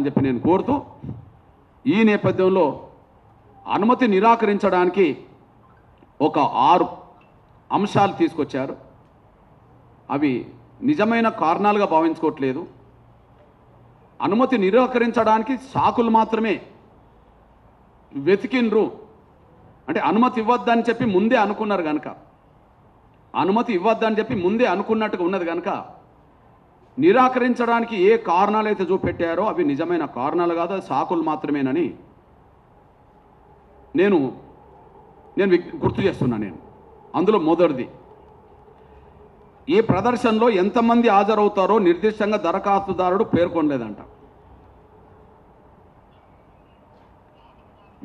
చెప్పాలని చెప్పి నేను కోరుతూ, ఈ నేపథ్యంలో అనుమతి నిరాకరించడానికి ఒక 6 అంశాలు తీసుకొచ్చారు. అవి నిజమైన కారణాలుగా భావించుకోవట్లేదు. అనుమతి నిరాకరించడానికి సాకులు మాత్రమే వెతికిండ్రు. అంటే అనుమతి ఇవ్వద్దని చెప్పి ముందే అనుకున్నారు కనుక, అనుమతి ఇవ్వద్దని చెప్పి ముందే అనుకున్నట్టుగా ఉన్నది కనుక నిరాకరించడానికి ఏ కారణాలు అయితే చూపెట్టారో అవి నిజమైన కారణాలు కాదు, సాకులు మాత్రమేనని నేను గుర్తు చేస్తున్నా. అందులో మొదటిది, ఈ ప్రదర్శనలో ఎంతమంది హాజరవుతారో నిర్దిష్టంగా దరఖాస్తుదారుడు పేర్కొనలేదంట.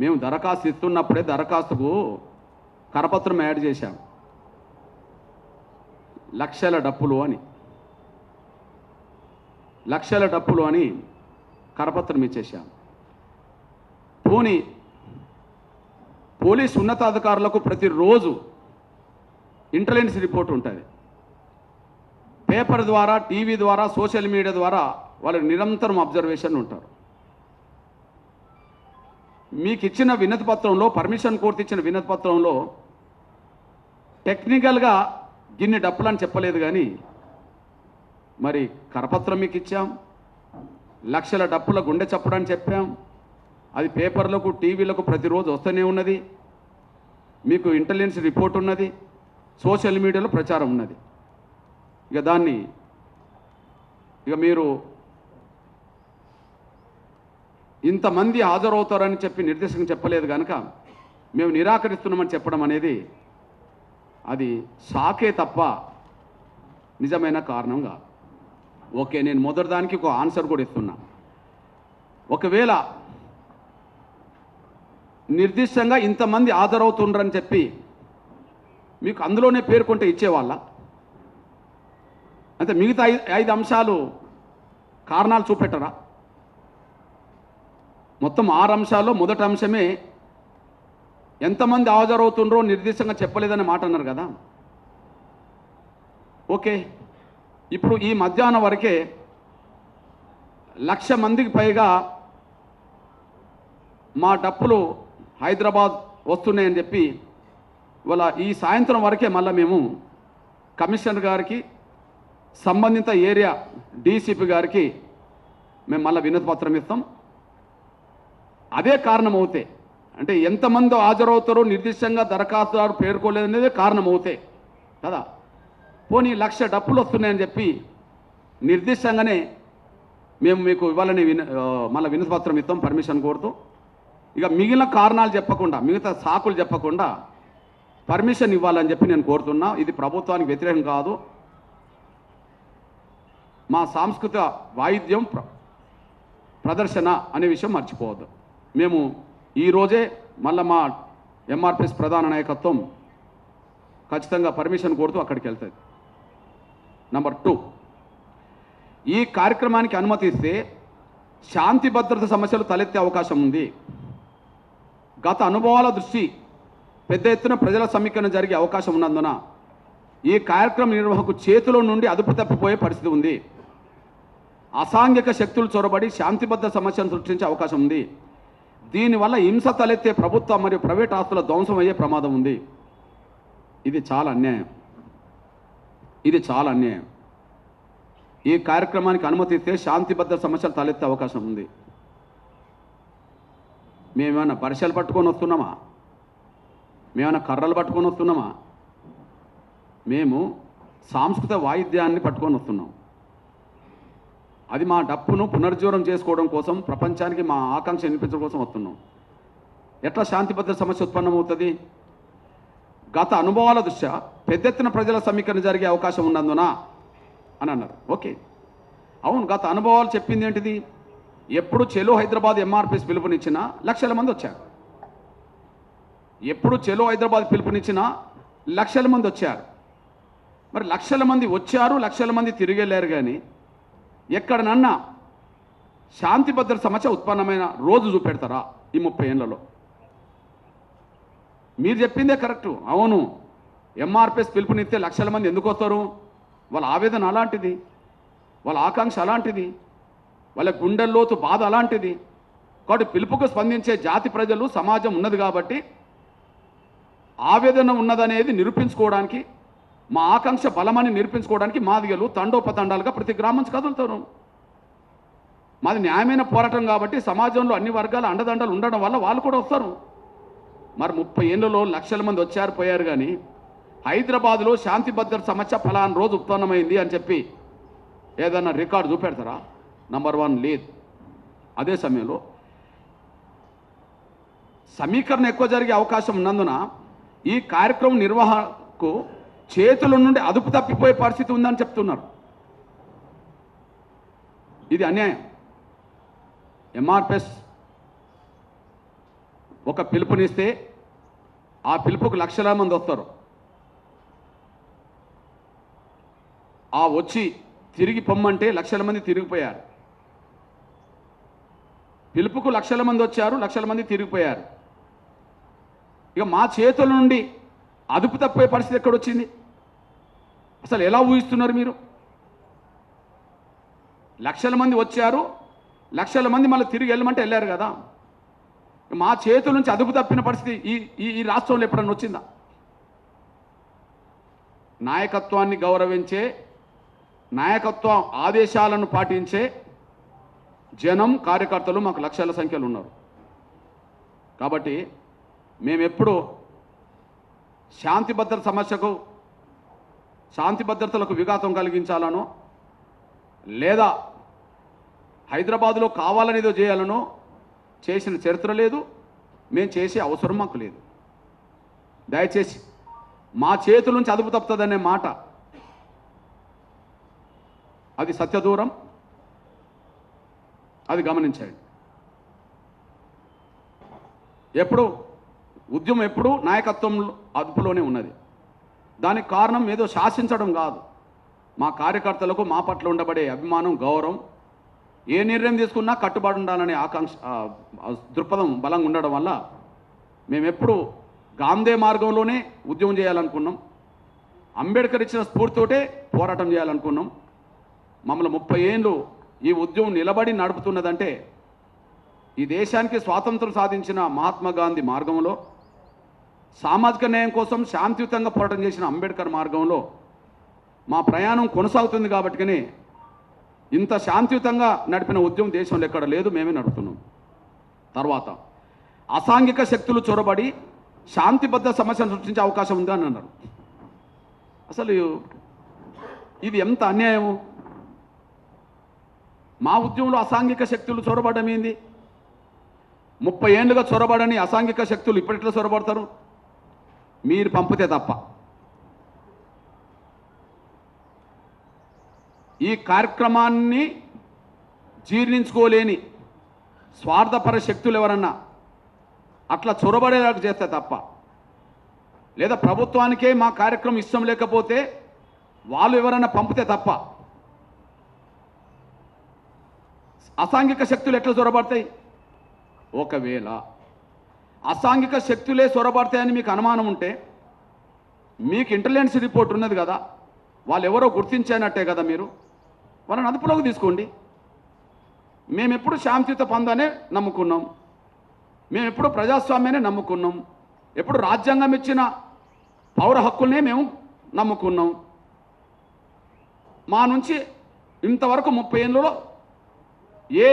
మేము దరఖాస్తు ఇస్తున్నప్పుడే దరఖాస్తుకు కరపత్రం యాడ్ చేశాం, లక్షల డప్పులు అని కరపత్రం ఇచ్చేసాం. పోలీసు ఉన్నతాధికారులకు ప్రతిరోజు ఇంటెలిజెన్స్ రిపోర్ట్ ఉంటుంది. పేపర్ ద్వారా, టీవీ ద్వారా, సోషల్ మీడియా ద్వారా వాళ్ళు నిరంతరం అబ్జర్వేషన్ ఉంటారు. మీకు ఇచ్చిన వినతి పత్రంలో, పర్మిషన్ కోర్టు ఇచ్చిన వినతి పత్రంలో టెక్నికల్గా గిన్ని డప్పులని చెప్పలేదు, కానీ మరి కరపత్రం మీకు ఇచ్చాం, లక్షల డప్పుల గుండె చప్పుడని చెప్పాం. అది పేపర్లకు, టీవీలకు ప్రతిరోజు వస్తూనే ఉన్నది. మీకు ఇంటెలిజెన్స్ రిపోర్ట్ ఉన్నది, సోషల్ మీడియాలో ప్రచారం ఉన్నది. ఇక మీరు ఇంతమంది హాజరవుతారని చెప్పి నిర్దేశంగా చెప్పలేదు కనుక మేము నిరాకరిస్తున్నామని చెప్పడం అనేది అది సాకే తప్ప నిజమైన కారణం కాదు. ఓకే, నేను మొదటి దానికి ఒక ఆన్సర్ కూడా ఇస్తున్నా. ఒకవేళ నిర్దిష్టంగా ఇంతమంది హాజరవుతుండ్రని చెప్పి మీకు అందులోనే పేర్కొంటే ఇచ్చేవాళ్ళ? అంటే మిగతా 5 అంశాలు కారణాలు చూపెట్టరా? మొత్తం 6 అంశాల్లో మొదటి అంశమే ఎంతమంది హాజరవుతుండ్రో నిర్దిష్టంగా చెప్పలేదనే మాట అన్నారు కదా. ఓకే, ఇప్పుడు ఈ మధ్యాహ్నం వరకే 1,00,000 మందికి పైగా మా డప్పులు హైదరాబాద్ వస్తున్నాయని చెప్పి ఇవాళ ఈ సాయంత్రం వరకే మళ్ళీ మేము కమిషనర్ గారికి, సంబంధిత ఏరియా డీసీపీ గారికి మేము మళ్ళీ వినతి పత్రం ఇస్తాం. అదే కారణం అవుతే, అంటే ఎంతమంది హాజరవుతారో నిర్దిష్టంగా దరఖాస్తుదారు పేర్కోలేదనేదే కారణం అవుతే కదా. పోనీ 1,00,000 డప్పులు వస్తున్నాయని చెప్పి నిర్దిష్టంగానే మేము మీకు ఇవ్వాలని మళ్ళీ వినతి పత్రం ఇస్తాం పర్మిషన్ కోరుతూ. ఇక మిగిలిన కారణాలు చెప్పకుండా, మిగతా సాకులు చెప్పకుండా పర్మిషన్ ఇవ్వాలని చెప్పి నేను కోరుతున్నా. ఇది ప్రభుత్వానికి వ్యతిరేకం కాదు. మా సాంస్కృతిక వాయిద్యం ప్రదర్శన అనే విషయం మర్చిపోవద్దు. మేము ఈరోజే మళ్ళీ మా ఎంఆర్పిఎస్ ప్రధాన నాయకత్వం ఖచ్చితంగా పర్మిషన్ కోరుతూ అక్కడికి వెళ్తుంది. నంబర్ 2, ఈ కార్యక్రమానికి అనుమతి ఇస్తే శాంతి భద్రత సమస్యలు తలెత్తే అవకాశం ఉంది. గత అనుభవాల దృష్టి పెద్ద ఎత్తున ప్రజల సమీకరణ జరిగే అవకాశం ఉన్నందున ఈ కార్యక్రమ నిర్వహణకు చేతిలో నుండి అదుపు తప్పిపోయే పరిస్థితి ఉంది. అసాంఘిక శక్తులు చొరబడి శాంతి భద్రత సమస్యను సృష్టించే అవకాశం ఉంది. దీనివల్ల హింస తలెత్తే ప్రభుత్వ మరియు ప్రైవేట్ ఆస్తుల ధ్వంసం అయ్యే ప్రమాదం ఉంది. ఇది చాలా అన్యాయం. ఈ కార్యక్రమానికి అనుమతి ఇస్తే శాంతి భద్రత సమస్యలు తలెత్తే అవకాశం ఉంది. మేమేమైనా పరిచయాలు పట్టుకొని వస్తున్నామా? మేమైనా కర్రలు పట్టుకొని వస్తున్నామా? మేము సాంస్కృతిక వాయిద్యాన్ని పట్టుకొని వస్తున్నాం. అది మా డప్పును పునరుజ్జీవనం చేసుకోవడం కోసం, ప్రపంచానికి మా ఆకాంక్ష వినిపించడం కోసం వస్తున్నాం. ఎట్లా శాంతి భద్రత సమస్య ఉత్పన్నమవుతుంది? గత అనుభవాల దృష్ట్యా పెద్ద ఎత్తున ప్రజల సమీకరణ జరిగే అవకాశం ఉన్నందున అని అన్నారు. ఓకే, అవును, గత అనుభవాలు చెప్పింది ఏంటిది? ఎప్పుడు చెలో హైదరాబాద్ ఎంఆర్పిఎస్ పిలుపునిచ్చినా 1,00,000 మంది వచ్చారు. ఎప్పుడు చెలో హైదరాబాద్ పిలుపునిచ్చినా 1,00,000 మంది వచ్చారు. మరి 1,00,000 మంది వచ్చారు, 1,00,000 మంది తిరిగి వెళ్ళారు. కానీ ఎక్కడనన్నా శాంతి భద్రత సమస్య ఉత్పన్నమైన రోజు చూపెడతారా ఈ 30 ఏళ్లలో? మీరు చెప్పిందే కరెక్టు. అవును, ఎంఆర్పిఎస్ పిలుపునిస్తే 1,00,000 మంది ఎందుకు వస్తారు? వాళ్ళ ఆవేదన అలాంటిది, వాళ్ళ ఆకాంక్ష అలాంటిది. వాళ్ళ గుండెల్లోతు బాధ అలాంటిది. కాబట్టి పిలుపుకు స్పందించే జాతి ప్రజలు సమాజం ఉన్నది కాబట్టి ఆవేదన ఉన్నదనేది నిరూపించుకోవడానికి, మా ఆకాంక్ష బలమని నిరూపించుకోవడానికి మాదిగలు తండోపతండాలుగా ప్రతి గ్రామం నుంచి కదులుతారు. మాది న్యాయమైన పోరాటం కాబట్టి సమాజంలో అన్ని వర్గాల అండదండలు ఉండడం వల్ల వాళ్ళు కూడా వస్తారు. మరి 30 ఏళ్ళలో లక్షల మంది వచ్చారు పోయారు, కానీ హైదరాబాద్లో శాంతి భద్రత సమస్య ఫలానా రోజు ఉత్పన్నమైంది అని చెప్పి ఏదన్నా రికార్డు చూపెడతారా? నంబర్ 1 లేదు. అదే సమయంలో సమీకరణ ఎక్కువ జరిగే అవకాశం ఉన్నందున ఈ కార్యక్రమం నిర్వహణకు చేతుల నుండి అదుపు తప్పిపోయే పరిస్థితి ఉందని చెప్తున్నారు. ఇది అన్యాయం. ఎంఆర్పిఎస్ ఒక పిలుపునిస్తే ఆ పిలుపుకు లక్షల మంది వస్తారు. ఆ వచ్చి తిరిగి పొమ్మంటే లక్షల మంది తిరిగిపోయారు. పిలుపుకు లక్షల మంది వచ్చారు, లక్షల మంది తిరిగిపోయారు. ఇక మా చేతుల నుండి అదుపు తప్పే పరిస్థితి ఎక్కడొచ్చింది? అసలు ఎలా ఊహిస్తున్నారు మీరు? లక్షల మంది వచ్చారు, లక్షల మంది మళ్ళీ తిరిగి వెళ్ళమంటే వెళ్ళారు కదా. మా చేతుల నుంచి అదుపు తప్పిన పరిస్థితి ఈ రాష్ట్రంలో ఎప్పుడన్నా వచ్చిందా? నాయకత్వాన్ని గౌరవించే, నాయకత్వ ఆదేశాలను పాటించే జనం, కార్యకర్తలు మాకు లక్షల సంఖ్యలో ఉన్నారు. కాబట్టి మేమెప్పుడు శాంతి భద్రతలకు విఘాతం కలిగించాలనో లేదా హైదరాబాదులో కావాలనేదో చేయాలనో చేసిన చరిత్ర లేదు, మేము చేసే అవసరం మాకు లేదు. దయచేసి మా చేతుల నుంచి అదుపు తప్పుతుందనే మాట అది సత్యదూరం, అది గమనించండి. ఉద్యమం ఎప్పుడు నాయకత్వం అదుపులోనే ఉన్నది. దానికి కారణం ఏదో శాసించడం కాదు, మా కార్యకర్తలకు మా పట్ల ఉండబడే అభిమానం, గౌరవం, ఏ నిర్ణయం తీసుకున్నా కట్టుబడి ఉండాలనే ఆకాంక్ష, దృక్పథం బలంగా ఉండడం వల్ల మేమెప్పుడు గాంధీ మార్గంలోనే ఉద్యమం చేయాలనుకున్నాం. అంబేద్కర్ ఇచ్చిన స్ఫూర్తితోటే పోరాటం చేయాలనుకున్నాం. మమ్మల్ని 30 ఏళ్ళు ఈ ఉద్యమం నిలబడి నడుపుతున్నదంటే ఈ దేశానికి స్వాతంత్రం సాధించిన మహాత్మా గాంధీ మార్గంలో, సామాజిక న్యాయం కోసం శాంతియుతంగా పోరాటం చేసిన అంబేద్కర్ మార్గంలో మా ప్రయాణం కొనసాగుతుంది. కాబట్టినే ఇంత శాంతియుతంగా నడిపిన ఉద్యమం దేశంలో ఎక్కడ లేదు, మేమే నడుపుతున్నాం. తర్వాత అసాంఘిక శక్తులు చొరబడి శాంతిబద్ధ సమస్యను సృష్టించే అవకాశం ఉంది అని అన్నారు. అసలు ఇది ఎంత అన్యాయము? మా ఉద్యమంలో అసాంఘిక శక్తులు చొరబడడం ఏంది? 30 ఏళ్ళుగా చొరబడని అసాంఘిక శక్తులు ఇప్పటిట్లో చొరబడతారు? మీరు పంపితే తప్ప. ఈ కార్యక్రమాన్ని జీర్ణించుకోలేని స్వార్థపర శక్తులు ఎవరన్నా అట్లా చొరబడేలాగా చేస్తే తప్ప, లేదా ప్రభుత్వానికే మా కార్యక్రమం ఇష్టం లేకపోతే వాళ్ళు ఎవరన్నా పంపితే తప్ప అసాంఘిక శక్తులు ఎట్లా చొరబడతాయి? ఒకవేళ అసాంఘిక శక్తులే చొరబడతాయని మీకు అనుమానం ఉంటే మీకు ఇంటెలిజెన్స్ రిపోర్ట్ ఉన్నది కదా, వాళ్ళు ఎవరో గుర్తించానట్టే కదా, మీరు వాళ్ళని అదుపులోకి తీసుకోండి. మేము ఎప్పుడు శాంతియుత పందానే నమ్ముకున్నాం, మేము ఎప్పుడు ప్రజాస్వామ్యాన్ని నమ్ముకున్నాం, ఎప్పుడు రాజ్యాంగం ఇచ్చిన పౌర హక్కుల్నే మేము నమ్ముకున్నాం. మా నుంచి ఇంతవరకు 30 ఏళ్ళలో ఏ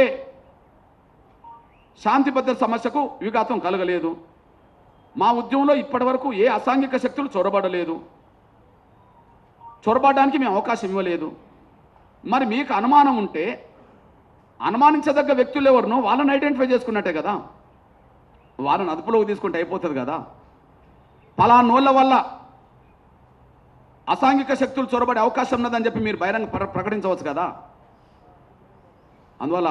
శాంతి భద్రత సమస్యకు విఘాతం కలగలేదు. మా ఉద్యమంలో ఇప్పటి వరకు ఏ అసాంఘిక శక్తులు చొరబడలేదు, చొరబడడానికి మేము అవకాశం ఇవ్వలేదు. మరి మీకు అనుమానం ఉంటే అనుమానించదగ్గ వ్యక్తులు ఎవరినో వాళ్ళని ఐడెంటిఫై చేసుకున్నట్టే కదా, వాళ్ళని అదుపులోకి తీసుకుంటే అయిపోతుంది కదా. పలానోళ్ళ వల్ల అసాంఘిక శక్తులు చొరబడే అవకాశం ఉన్నదని చెప్పి మీరు బహిరంగ ప్రకటించవచ్చు కదా. అందువల్ల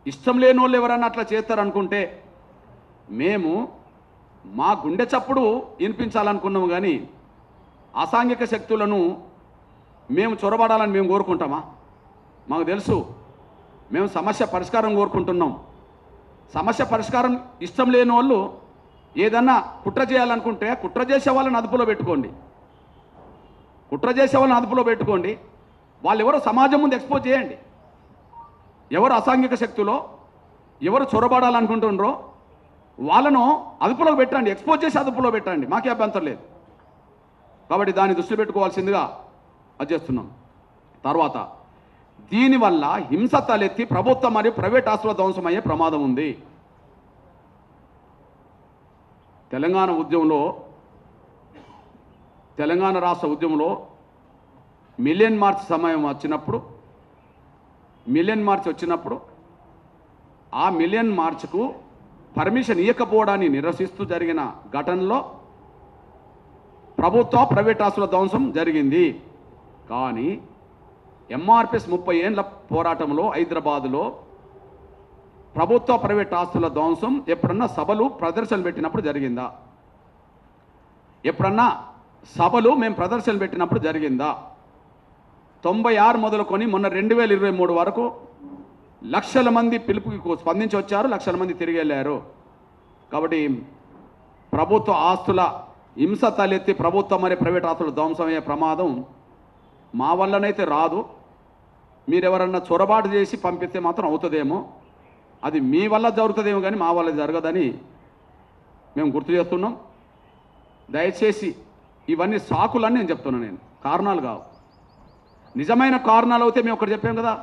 ఇష్టం లేని వాళ్ళు ఎవరన్నా అట్లా చేస్తారనుకుంటే మేము మా గుండె చప్పుడు వినిపించాలనుకున్నాము, కానీ అసాంఘిక శక్తులను మేము చొరబడాలని మేము కోరుకుంటామా? మాకు తెలుసు, మేము సమస్య పరిష్కారం కోరుకుంటున్నాం. సమస్య పరిష్కారం ఇష్టం లేని వాళ్ళు ఏదన్నా కుట్ర చేయాలనుకుంటే కుట్ర చేసే వాళ్ళని అదుపులో పెట్టుకోండి, కుట్ర చేసే వాళ్ళని అదుపులో పెట్టుకోండి. వాళ్ళు ఎవరో సమాజం ముందు ఎక్స్పోజ్ చేయండి. ఎవరు అసాంఘిక శక్తులో ఎవరు చొరబడాలనుకుంటున్నారో వాళ్ళను అదుపులో పెట్టండి, ఎక్స్పోజ్ చేసి అదుపులో పెట్టండి, మాకే అభ్యంతరం లేదు. కాబట్టి దాన్ని దృష్టి పెట్టుకోవాల్సిందిగా అది చేస్తున్నాం. తర్వాత దీనివల్ల హింస తలెత్తి ప్రభుత్వం మరియు ప్రైవేట్ ఆస్తుల ధ్వంసమయ్యే ప్రమాదం ఉంది. తెలంగాణ ఉద్యమంలో, తెలంగాణ రాష్ట్ర ఉద్యమంలో మిలియన్ మార్చ్ సమయం వచ్చినప్పుడు, ఆ మిలియన్ మార్చ్కు పర్మిషన్ ఇవ్వకపోవడాన్ని నిరసిస్తూ జరిగిన ఘటనలో ప్రభుత్వ ప్రైవేట్ ఆస్తుల ధ్వంసం జరిగింది. కానీ ఎంఆర్పిఎస్ 30 ఏళ్ల పోరాటంలో హైదరాబాదులో ప్రభుత్వ ప్రైవేట్ ఆస్తుల ధ్వంసం ఎప్పుడన్నా సభలు ప్రదర్శనలు పెట్టినప్పుడు జరిగిందా? ఎప్పుడన్నా సభలు మేము ప్రదర్శనలు పెట్టినప్పుడు జరిగిందా? 96 మొదలుకొని మొన్న 2023 వరకు లక్షల మంది పిలుపుకి స్పందించి వచ్చారు, లక్షల మంది తిరిగి వెళ్ళారు. కాబట్టి ప్రభుత్వ ఆస్తుల హింస తలెత్తి ప్రభుత్వ మరియు ప్రైవేట్ ఆస్తుల ధ్వంసమయ్యే ప్రమాదం మా వల్లనైతే రాదు. మీరెవరన్నా చొరబాటు చేసి పంపిస్తే మాత్రం అవుతుందేమో, అది మీ వల్ల జరుగుతుందేమో కానీ మా వల్ల జరగదని మేము గుర్తు చేస్తున్నాం. దయచేసి ఇవన్నీ సాకులని నేను చెప్తున్నాను, నేను కారణాలు కావు. నిజమైన కారణాలు అయితే మేము ఒకటి చెప్పాం కదా,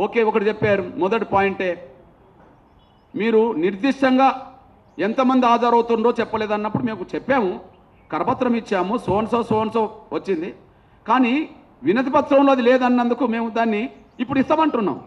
ఓకే ఒకటి చెప్పారు. మొదటి పాయింటే మీరు నిర్దిష్టంగా ఎంతమంది హాజరవుతుండో చెప్పలేదన్నప్పుడు మేము చెప్పాము, కరపత్రం ఇచ్చాము, సోన్సో వచ్చింది. కానీ వినతి పత్రంలో అది లేదన్నందుకు మేము దాన్ని ఇప్పుడు ఇస్తామంటున్నాం.